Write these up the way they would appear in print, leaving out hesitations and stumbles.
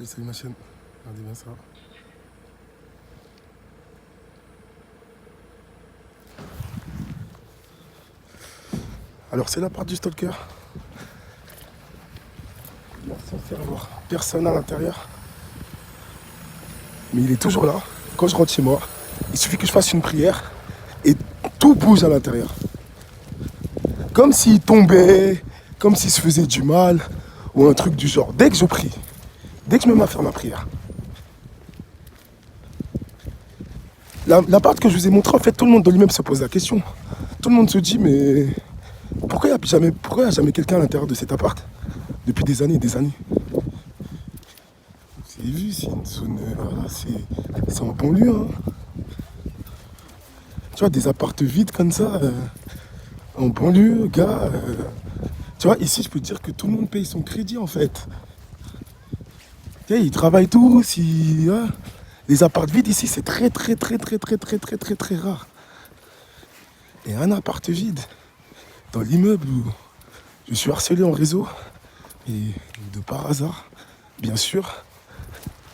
Salut ma chaîne, regardez bien ça. Alors c'est la part du stalker. Il est censé avoir personne à l'intérieur. Mais il est toujours là. Quand je rentre chez moi, il suffit que je fasse une prière et tout bouge à l'intérieur. Comme s'il tombait, comme s'il se faisait du mal ou un truc du genre. Dès que je prie, dès que je me mets à faire ma prière. La part que je vous ai montrée, en fait, tout le monde dans lui-même se pose la question. Tout le monde se dit, mais pourquoi il n'y a jamais quelqu'un à l'intérieur de cet appart depuis des années et des années? Vous avez vu, c'est une zone, voilà, c'est en banlieue. Hein. Tu vois, des appartes vides comme ça, en banlieue, gars. Tu vois, ici, je peux te dire que tout le monde paye son crédit, en fait. Tu sais, ils travaillent tous, hein. Les appartes vides ici, c'est très, très, très, très, très, très, très, très, très rare. Et un appart vide, dans l'immeuble où je suis harcelé en réseau, et de par hasard, bien sûr,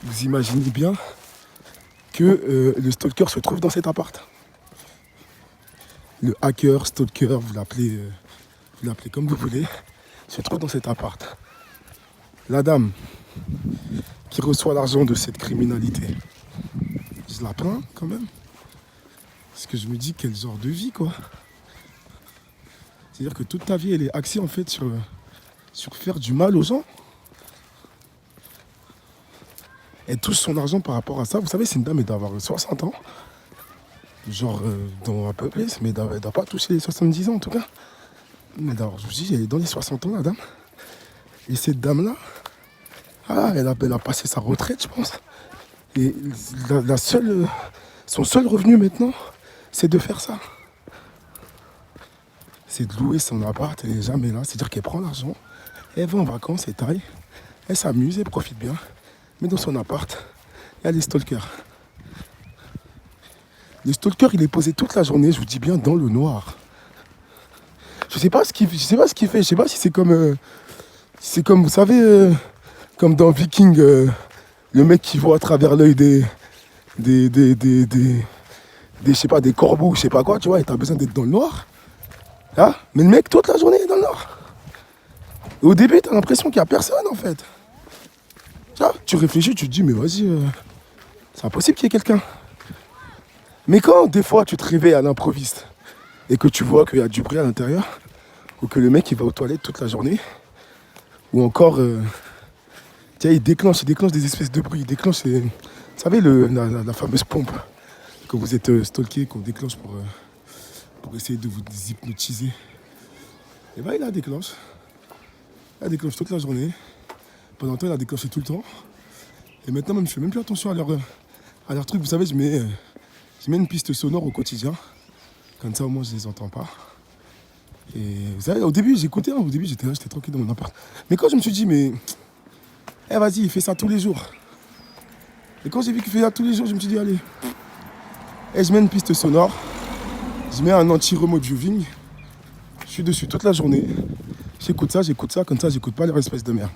vous imaginez bien que le stalker se trouve dans cet appart. Le hacker, stalker, vous l'appelez comme vous voulez, se trouve dans cet appart. La dame qui reçoit l'argent de cette criminalité, je la plains quand même. Parce que je me dis quel genre de vie, quoi. C'est-à-dire que toute ta vie, elle est axée en fait sur faire du mal aux gens. Elle touche son argent par rapport à ça. Vous savez, c'est une dame, elle doit avoir 60 ans. Genre, dans à peu près, mais elle doit pas toucher les 70 ans en tout cas. Mais d'abord, je vous dis, elle est dans les 60 ans, la dame. Et cette dame-là, elle a passé sa retraite, je pense. Et son seul revenu maintenant, c'est de faire ça. C'est de louer son appart, elle n'est jamais là. C'est-à-dire qu'elle prend l'argent, elle va en vacances, elle taille, elle s'amuse, elle profite bien. Mais dans son appart, il y a les stalkers. Le stalker, il est posé toute la journée, je vous dis bien, dans le noir. Je sais pas ce qu'il fait, je sais pas si c'est comme, vous savez, comme dans Viking, le mec qui voit à travers l'œil je sais pas, des corbeaux, je sais pas quoi, tu vois, et t'as besoin d'être dans le noir. Hein? Mais le mec, toute la journée, est dans le noir. Et au début, t'as l'impression qu'il y a personne, en fait. Tu réfléchis, tu te dis, mais vas-y, c'est impossible qu'il y ait quelqu'un. Mais quand, des fois, tu te réveilles à l'improviste et que tu vois qu'il y a du bruit à l'intérieur, ou que le mec, il va aux toilettes toute la journée, ou encore, tiens, il déclenche des espèces de bruits, il déclenche, vous savez, la fameuse pompe que vous êtes stalké, qu'on déclenche pour essayer de vous hypnotiser. Et ben, il la déclenche. Elle déclenche toute la journée. Pendant le temps, elle a déclenché tout le temps. Et maintenant, même, je fais même plus attention à leur truc. Vous savez, je mets une piste sonore au quotidien. Comme ça, au moins, je les entends pas. Et vous savez, au début, j'écoutais. Au début, j'étais là, j'étais tranquille dans mon appart. Mais quand je me suis dit, mais vas-y, il fait ça tous les jours. Et quand j'ai vu qu'il fait ça tous les jours, je me suis dit, allez. Et je mets une piste sonore. Je mets un anti-remote viewing. Je suis dessus toute la journée. J'écoute ça, comme ça, j'écoute pas les espèces de merde.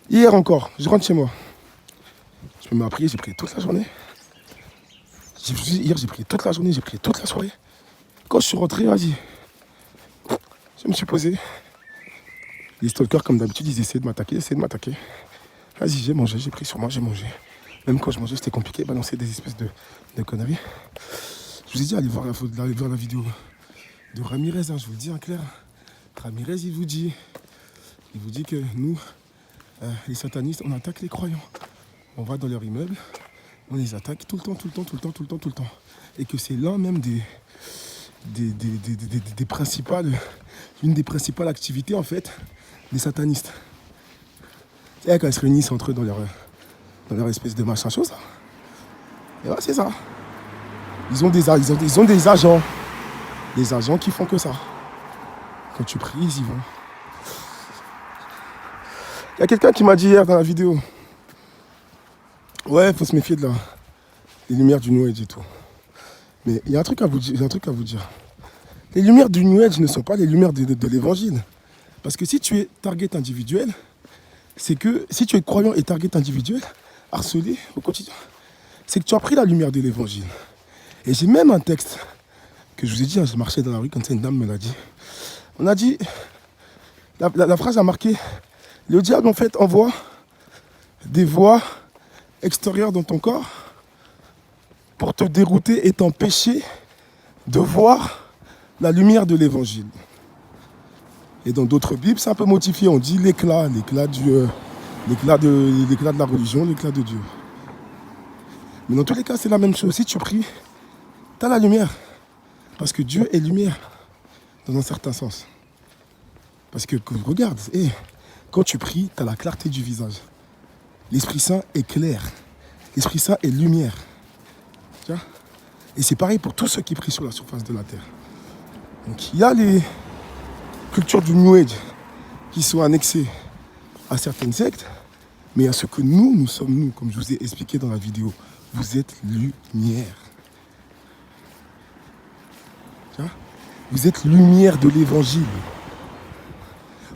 Hier encore, je rentre chez moi. Je me mets à prier, j'ai prié toute la journée. Hier, j'ai prié toute la journée, j'ai prié toute la soirée. Quand je suis rentré, vas-y. Je me suis posé. Les stalkers, comme d'habitude, ils essaient de m'attaquer. Vas-y, j'ai mangé, j'ai pris sur moi, j'ai mangé. Même quand je mangeais, c'était compliqué, balancer des espèces de conneries. Je vous ai dit, allez voir la vidéo de Ramirez, hein, je vous le dis en clair. Ramirez, il vous dit que nous, les satanistes, on attaque les croyants. On va dans leur immeuble, on les attaque tout le temps. Et que c'est l'un même une des principales activités, en fait, des satanistes. C'est quand ils se réunissent entre eux dans leur espèce de machin chose. Et voilà, c'est ça. Ils ont des agents. Des agents qui font que ça. Quand tu pries, ils y vont. Il y a quelqu'un qui m'a dit hier dans la vidéo, ouais, il faut se méfier des lumières du New Age et tout. Mais il y a un truc à vous dire. Les lumières du New Age ne sont pas les lumières de l'évangile. Parce que si tu es target individuel, c'est que si tu es croyant et target individuel, harcelé au quotidien, c'est que tu as pris la lumière de l'évangile. Et j'ai même un texte que je vous ai dit, hein, je marchais dans la rue quand une dame me l'a dit. On a dit, la phrase a marqué, le diable en fait envoie des voix extérieures dans ton corps pour te dérouter et t'empêcher de voir la lumière de l'évangile. Et dans d'autres Bibles, c'est un peu modifié, on dit l'éclat de la religion, l'éclat de Dieu. Mais dans tous les cas, c'est la même chose. Si tu pries, tu as la lumière. Parce que Dieu est lumière, dans un certain sens. Parce que, regarde, quand tu pries, tu as la clarté du visage. L'Esprit Saint est clair. L'Esprit Saint est lumière. Tu vois? Et c'est pareil pour tous ceux qui prient sur la surface de la terre. Donc il y a les cultures du New Age qui sont annexées à certaines sectes, mais il y a ce que nous sommes nous, comme je vous ai expliqué dans la vidéo. Vous êtes lumière. Tu vois? Vous êtes lumière de l'évangile.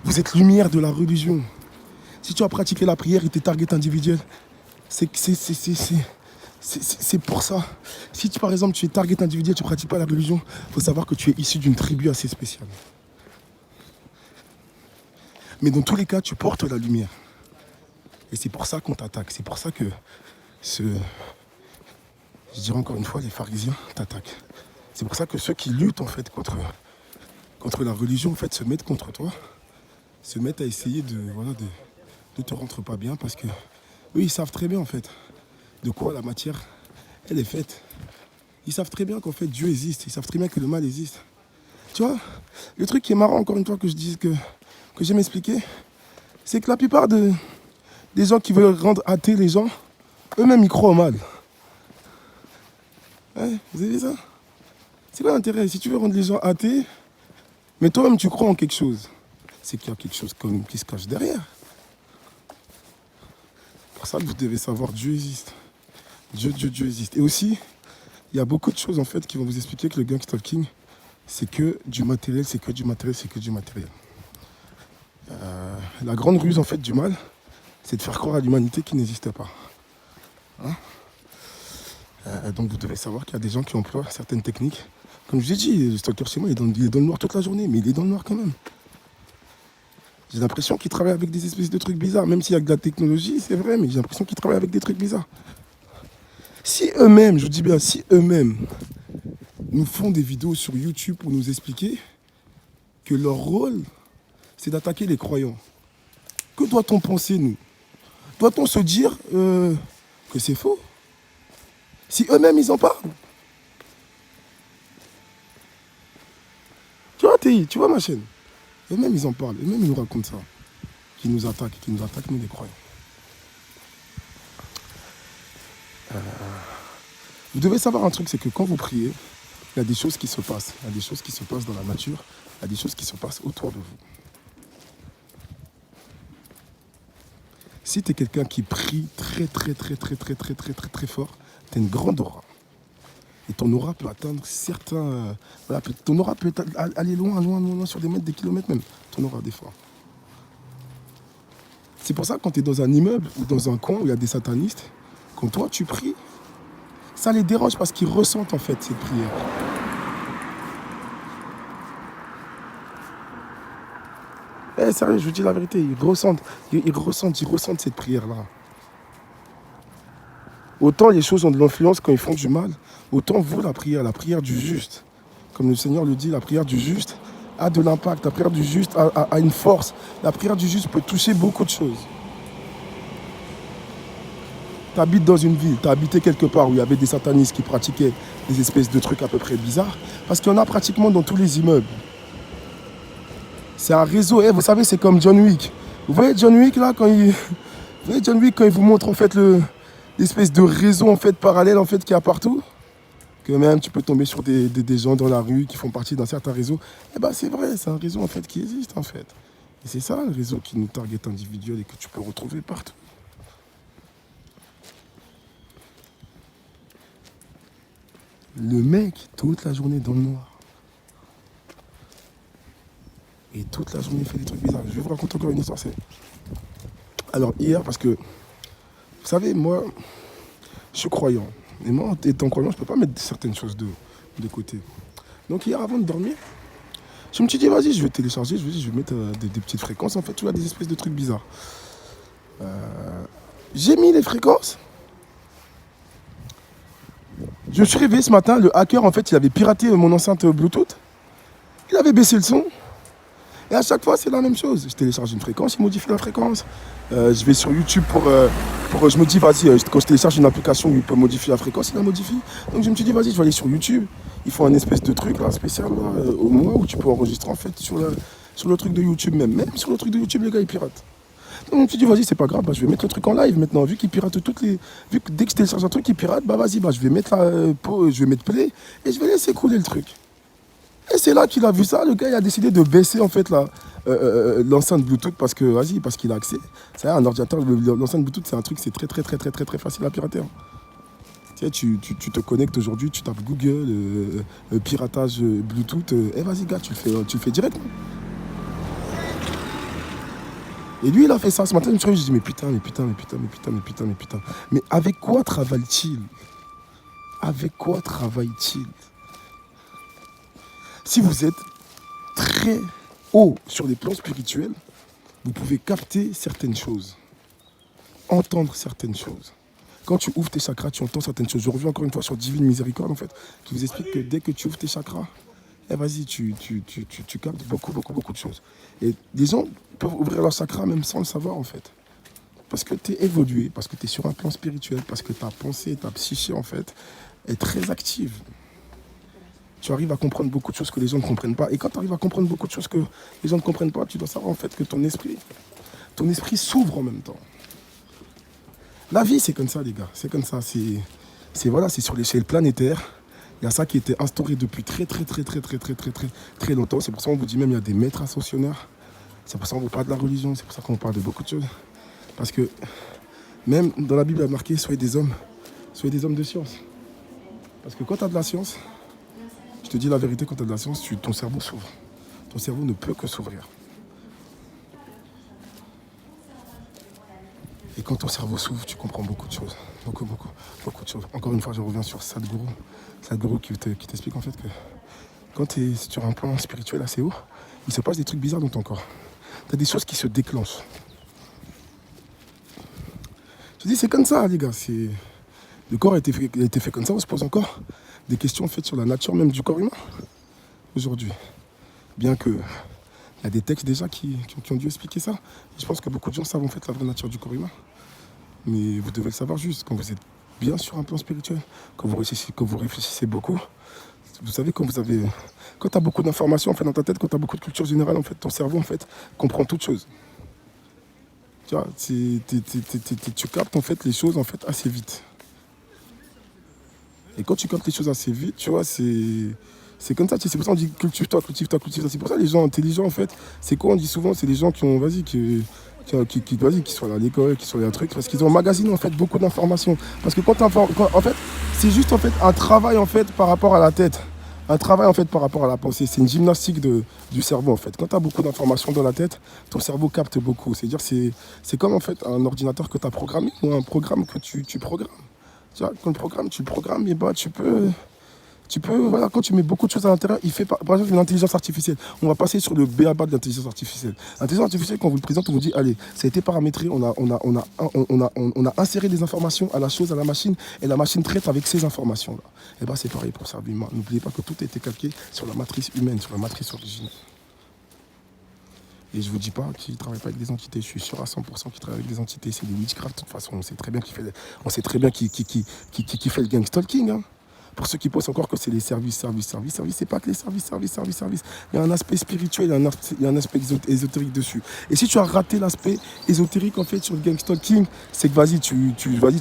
Vous êtes lumière de la religion. Si tu as pratiqué la prière et tes targets individuels, c'est pour ça. Si par exemple tu es target individuel, tu ne pratiques pas la religion, il faut savoir que tu es issu d'une tribu assez spéciale. Mais dans tous les cas, tu portes la lumière. Et c'est pour ça qu'on t'attaque. C'est pour ça que je dirais encore une fois, les pharisiens t'attaquent. C'est pour ça que ceux qui luttent en fait contre la religion en fait se mettent contre toi, se mettent à essayer de te rendre pas bien parce que eux ils savent très bien en fait de quoi la matière elle est faite. Ils savent très bien qu'en fait Dieu existe, ils savent très bien que le mal existe. Tu vois, le truc qui est marrant encore une fois que j'aime expliquer, c'est que la plupart des gens qui veulent rendre athées les gens, eux-mêmes ils croient au mal. Ouais, vous avez vu ça? C'est quoi l'intérêt? Si tu veux rendre les gens athées, mais toi-même tu crois en quelque chose, c'est qu'il y a quelque chose qui se cache derrière. Pour ça que vous devez savoir, Dieu existe. Dieu existe. Et aussi, il y a beaucoup de choses en fait qui vont vous expliquer que le gang stalking, c'est que du matériel, c'est que du matériel, c'est que du matériel. La grande ruse en fait du mal, c'est de faire croire à l'humanité qui n'existe pas. Hein? Donc vous devez savoir qu'il y a des gens qui emploient certaines techniques. Comme je vous ai dit, le stalker chez moi, il est dans le noir toute la journée, mais il est dans le noir quand même. J'ai l'impression qu'il travaille avec des espèces de trucs bizarres, même s'il y a de la technologie, c'est vrai, mais j'ai l'impression qu'il travaille avec des trucs bizarres. Si eux-mêmes, je vous dis bien, si eux-mêmes nous font des vidéos sur YouTube pour nous expliquer que leur rôle, c'est d'attaquer les croyants, que doit-on penser, nous? Doit-on se dire que c'est faux? Si eux-mêmes, ils en parlent. Tu vois, TI, tu vois ma chaîne? Eux-mêmes, ils en parlent. Eux-mêmes, ils nous racontent ça. Qui nous attaquent, nous, les croyants. Vous devez savoir un truc, c'est que quand vous priez, il y a des choses qui se passent. Il y a des choses qui se passent dans la nature. Il y a des choses qui se passent autour de vous. Si tu es quelqu'un qui prie très fort, tu as une grande aura. Et ton aura peut atteindre certains... ton aura peut aller loin, sur des mètres, des kilomètres même. Ton aura, des fois. C'est pour ça que quand tu es dans un immeuble ou dans un coin où il y a des satanistes, quand toi tu pries, ça les dérange parce qu'ils ressentent en fait cette prière. Sérieux, je vous dis la vérité, ils ressentent cette prière-là. Autant les choses ont de l'influence quand ils font du mal, autant vous, la prière du juste. Comme le Seigneur le dit, la prière du juste a de l'impact, la prière du juste a une force. La prière du juste peut toucher beaucoup de choses. Tu habites dans une ville, tu as habité quelque part où il y avait des satanistes qui pratiquaient des espèces de trucs à peu près bizarres, parce qu'il y en a pratiquement dans tous les immeubles. C'est un réseau, vous savez, c'est comme John Wick. Vous voyez John Wick là, quand il vous montre en fait l'espèce de réseau en fait parallèle en fait qu'il y a partout, que même tu peux tomber sur des gens dans la rue qui font partie d'un certain réseau. Eh ben c'est vrai, c'est un réseau en fait qui existe en fait. Et c'est ça le réseau qui nous target individuel et que tu peux retrouver partout. Le mec, toute la journée dans le noir. Et toute la journée, il fait des trucs bizarres. Je vais vous raconter encore une histoire. Alors hier, parce que, vous savez, moi, je suis croyant. Et moi, étant croyant, je ne peux pas mettre certaines choses de côté. Donc hier, avant de dormir, je me suis dit, vas-y, je vais télécharger, je vais mettre des petites fréquences, en fait, tu vois, des espèces de trucs bizarres. J'ai mis les fréquences. Je me suis réveillé ce matin, le hacker, en fait, il avait piraté mon enceinte Bluetooth. Il avait baissé le son. Et à chaque fois, c'est la même chose. Je télécharge une fréquence, il modifie la fréquence. Je vais sur YouTube je me dis, vas-y, quand je télécharge une application où il peut modifier la fréquence, il la modifie. Donc je me suis dit, vas-y, je vais aller sur YouTube. Ils font un espèce de truc là, spécial, là, au mois où tu peux enregistrer en fait sur le truc de YouTube même. Même sur le truc de YouTube, les gars, ils piratent. Donc je me suis dit, vas-y, c'est pas grave, bah, je vais mettre le truc en live maintenant. Vu qu'ils piratent toutes les. Vu que dès que je télécharge un truc, ils piratent, bah vas-y, bah, je vais mettre je vais mettre play et je vais laisser couler le truc. Et c'est là qu'il a vu ça, le gars il a décidé de baisser en fait l'enceinte Bluetooth parce qu'il a accès. C'est un ordinateur, l'enceinte Bluetooth c'est un truc, c'est très facile à pirater. Hein. Tu sais, tu te connectes aujourd'hui, tu tapes Google, piratage Bluetooth, et vas-y gars, tu le fais direct. Et lui il a fait ça ce matin, je me suis dit, mais putain, mais avec quoi travaille-t-il? Avec quoi travaille-t-il? Si vous êtes très haut sur les plans spirituels, vous pouvez capter certaines choses, entendre certaines choses. Quand tu ouvres tes chakras, tu entends certaines choses. Je reviens encore une fois sur Divine Miséricorde, en fait, qui vous explique que dès que tu ouvres tes chakras, vas-y, tu captes beaucoup de choses. Et des gens peuvent ouvrir leur chakra même sans le savoir, en fait. Parce que tu es évolué, parce que tu es sur un plan spirituel, parce que ta pensée, ta psyché, en fait, est très active. Tu arrives à comprendre beaucoup de choses que les gens ne comprennent pas. Et quand tu arrives à comprendre beaucoup de choses que les gens ne comprennent pas, tu dois savoir en fait que ton esprit s'ouvre en même temps. La vie, c'est comme ça, les gars. C'est comme ça. C'est sur l'échelle planétaire. Il y a ça qui a été instauré depuis très longtemps. C'est pour ça qu'on vous dit même il y a des maîtres ascensionneurs. C'est pour ça qu'on vous parle de la religion. C'est pour ça qu'on vous parle de beaucoup de choses. Parce que même dans la Bible, il y a marqué soyez des hommes de science. Parce que quand tu as de la science, je te dis la vérité, quand tu as de la science, ton cerveau s'ouvre. Ton cerveau ne peut que s'ouvrir. Et quand ton cerveau s'ouvre, tu comprends beaucoup de choses. Beaucoup de choses. Encore une fois, je reviens sur Sadhguru. Sadhguru qui t'explique en fait que quand tu es sur un plan spirituel assez haut, il se passe des trucs bizarres dans ton corps. Tu as des choses qui se déclenchent. Je te dis, c'est comme ça, les gars. Le corps a été fait comme ça. On se pose encore des questions en fait sur la nature même du corps humain aujourd'hui. Bien que il y a des textes déjà qui ont dû expliquer ça. Et je pense que beaucoup de gens savent en fait la vraie nature du corps humain. Mais vous devez le savoir juste quand vous êtes bien sur un plan spirituel, quand vous réfléchissez beaucoup. Vous savez, quand tu as beaucoup d'informations en fait, dans ta tête, quand tu as beaucoup de culture générale, en fait, ton cerveau en fait, comprend toutes choses. Tu vois, tu captes en fait les choses en fait, assez vite. Et quand tu captes les choses assez vite, tu vois, c'est comme ça. C'est pour ça qu'on dit cultive-toi. C'est pour ça les gens intelligents, en fait, c'est quoi on dit souvent, c'est les gens qui ont, qui sont allés à l'école, qui sont allés à un truc, parce qu'ils ont emmagasiné en fait beaucoup d'informations. Parce que en fait, c'est juste en fait un travail en fait par rapport à la tête. Un travail en fait par rapport à la pensée. C'est une gymnastique du cerveau en fait. Quand tu as beaucoup d'informations dans la tête, ton cerveau capte beaucoup. C'est-à-dire c'est comme en fait un ordinateur que tu as programmé ou un programme que tu programmes. Tu vois, quand le programme, tu le programmes, et bah, tu peux, voilà, quand tu mets beaucoup de choses à l'intérieur, il fait par exemple une intelligence artificielle. On va passer sur le b.a.-ba de l'intelligence artificielle. L'intelligence artificielle, quand on vous le présente, on vous dit, allez, ça a été paramétré, on a inséré des informations à la chose, à la machine, et la machine traite avec ces informations-là. Et bien, c'est pareil pour ça. N'oubliez pas que tout a été calqué sur la matrice humaine, sur la matrice originelle. Et je ne vous dis pas qu'il ne travaille pas avec des entités, je suis sûr à 100% qu'il travaille avec des entités, c'est des witchcraft, de toute façon, on sait très bien qui fait le gang stalking. Hein. Pour ceux qui pensent encore que c'est les services, c'est pas que les services. Il y a un aspect spirituel, il y a un aspect ésotérique dessus. Et si tu as raté l'aspect ésotérique en fait sur le gang stalking, c'est que vas-y, tu vas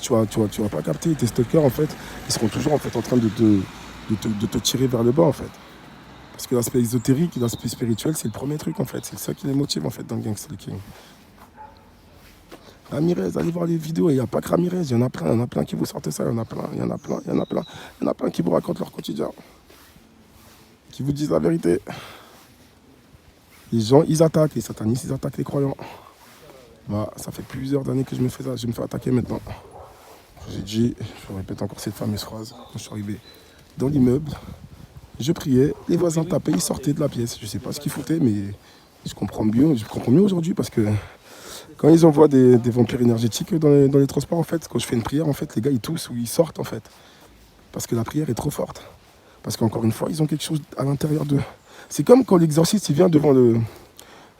pas capter. Tes stalkers en fait, ils seront toujours en fait en train de te tirer vers le bas en fait. Parce que l'aspect ésotérique et l'aspect spirituel, c'est le premier truc en fait. C'est ça qui les motive en fait dans le gang stalking. Ramirez, allez voir les vidéos, il n'y a pas que Ramirez, il y en a plein qui vous sortent ça, il y en a plein qui vous racontent leur quotidien, qui vous disent la vérité. Les gens, ils attaquent, les satanistes, ils attaquent les croyants. Voilà, ça fait plusieurs années que je me fais attaquer maintenant. J'ai dit, je répète encore cette fameuse phrase. Quand je suis arrivé dans l'immeuble, je priais, les voisins tapaient, ils sortaient de la pièce. Je ne sais pas ce qu'ils foutaient, mais je comprends mieux aujourd'hui parce que quand ils envoient des vampires énergétiques dans les transports, en fait, quand je fais une prière, en fait, les gars, ils toussent ou ils sortent, en fait. Parce que la prière est trop forte. Parce qu'encore une fois, ils ont quelque chose à l'intérieur d'eux. C'est comme quand l'exorciste, il vient devant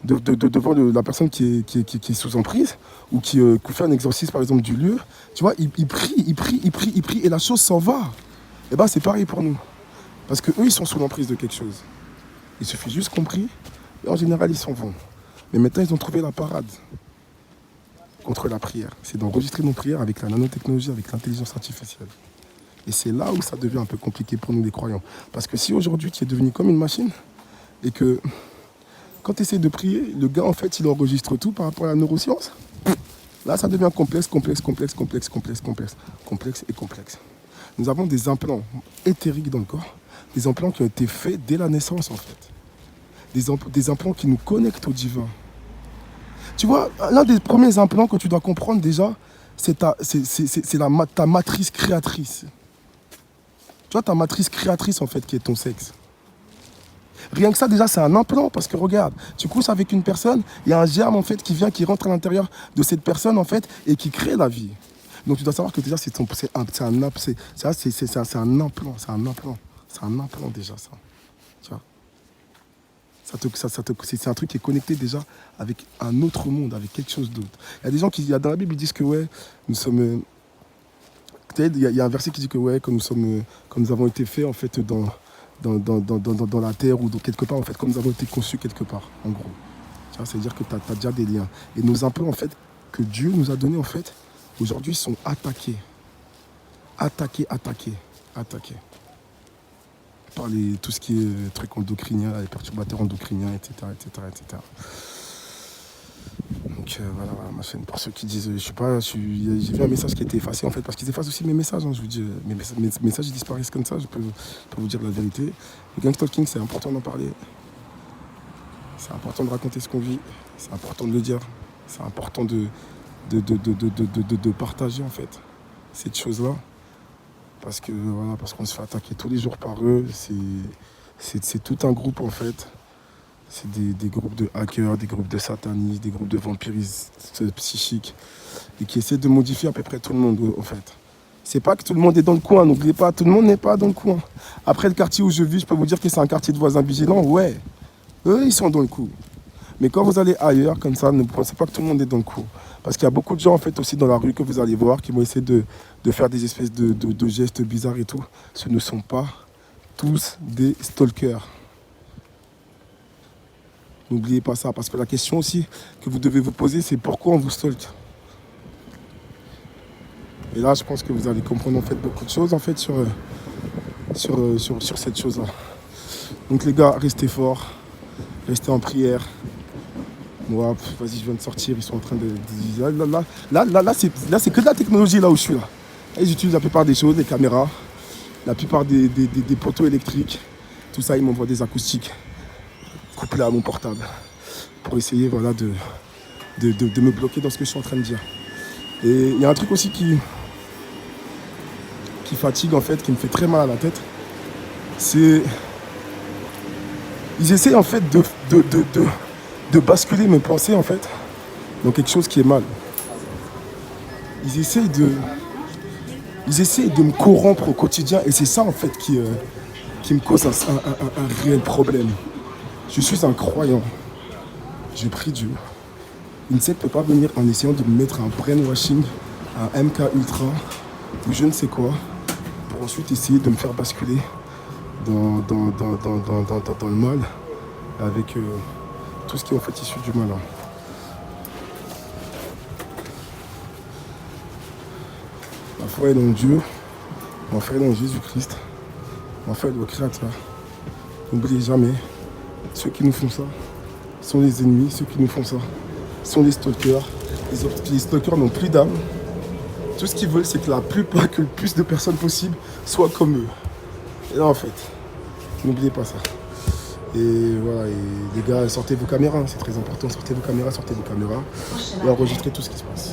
la personne qui est sous emprise ou qui fait un exorcisme, par exemple, du lieu. Tu vois, il prie, et la chose s'en va. Et bien, c'est pareil pour nous. Parce qu'eux, ils sont sous l'emprise de quelque chose. Il suffit juste qu'on prie, et en général, ils s'en vont. Mais maintenant, ils ont trouvé la parade contre la prière. C'est d'enregistrer nos prières avec la nanotechnologie, avec l'intelligence artificielle. Et c'est là où ça devient un peu compliqué pour nous les croyants. Parce que si aujourd'hui tu es devenu comme une machine, et que quand tu essaies de prier, le gars en fait il enregistre tout par rapport à la neuroscience, là ça devient complexe. Nous avons des implants éthériques dans le corps, des implants qui ont été faits dès la naissance en fait. Des implants qui nous connectent au divin. Tu vois, l'un des premiers implants que tu dois comprendre déjà, c'est ta matrice créatrice. Tu vois, ta matrice créatrice, en fait, qui est ton sexe. Rien que ça, déjà, c'est un implant. Parce que, regarde, tu couches avec une personne, il y a un germe, en fait, qui rentre à l'intérieur de cette personne, en fait, et qui crée la vie. Donc, tu dois savoir que déjà, c'est un implant. C'est un implant, déjà, ça. Tu vois, c'est un truc qui est connecté, déjà, avec un autre monde, avec quelque chose d'autre. Il y a des gens dans la Bible, ils disent que, ouais, nous sommes... Il y a un verset qui dit que ouais, comme nous avons été faits en fait dans la terre ou quelque part en fait, comme nous avons été conçus quelque part, en gros. C'est-à-dire que tu as déjà des liens. Et nos implants en fait, que Dieu nous a donnés en fait, aujourd'hui sont attaqués. Attaqués. Par tout ce qui est trucs endocriniens, les perturbateurs endocriniens, etc. Donc voilà, ma chaîne, pour ceux qui disent, j'ai vu un message qui a été effacé en fait, parce qu'ils effacent aussi mes messages, hein, je vous dis, mes messages ils disparaissent comme ça, je peux vous dire la vérité. Le gang stalking, c'est important d'en parler, c'est important de raconter ce qu'on vit, c'est important de le dire, c'est important de partager en fait cette chose-là, parce qu'on se fait attaquer tous les jours par eux, c'est tout un groupe en fait. C'est des groupes de hackers, des groupes de satanistes, des groupes de vampiristes psychiques et qui essaient de modifier à peu près tout le monde, en fait. C'est pas que tout le monde est dans le coin, n'oubliez pas, tout le monde n'est pas dans le coin. Après, le quartier où je vis, je peux vous dire que c'est un quartier de voisins vigilants, ouais. Eux, ils sont dans le coup. Mais quand vous allez ailleurs, comme ça, ne pensez pas que tout le monde est dans le coup. Parce qu'il y a beaucoup de gens, en fait, aussi dans la rue que vous allez voir, qui vont essayer de faire des espèces de gestes bizarres et tout. Ce ne sont pas tous des stalkers. N'oubliez pas ça, parce que la question aussi que vous devez vous poser, c'est pourquoi on vous stalk. Et là, je pense que vous allez comprendre en fait beaucoup de choses en fait sur cette chose-là. Donc les gars, restez forts, restez en prière. Moi, vas-y, je viens de sortir, ils sont en train de... Là, c'est que de la technologie là où je suis là. Ils utilisent la plupart des choses, les caméras, la plupart des poteaux électriques. Tout ça, ils m'envoient des acoustiques couplé à mon portable pour essayer voilà, de me bloquer dans ce que je suis en train de dire. Et il y a un truc aussi qui fatigue en fait, qui me fait très mal à la tête, c'est ils essaient en fait de basculer mes pensées en fait dans quelque chose qui est mal. Ils essaient de me corrompre au quotidien et c'est ça en fait qui me cause un réel problème. Je suis un croyant. Je prie Dieu. Une secte ne peut pas venir en essayant de me mettre un brainwashing, un MK Ultra, ou je ne sais quoi, pour ensuite essayer de me faire basculer dans le mal, avec tout ce qui est en fait issu du mal. Ma foi est dans Dieu, ma foi est dans Jésus-Christ, ma foi est dans le Créateur. N'oubliez jamais, ceux qui nous font ça sont les ennemis, ceux qui nous font ça sont les stalkers. Les stalkers n'ont plus d'âme. Tout ce qu'ils veulent, c'est que le plus de personnes possibles soient comme eux. Et là, en fait, n'oubliez pas ça. Et voilà, et les gars, sortez vos caméras, c'est très important, sortez vos caméras et enregistrez tout ce qui se passe.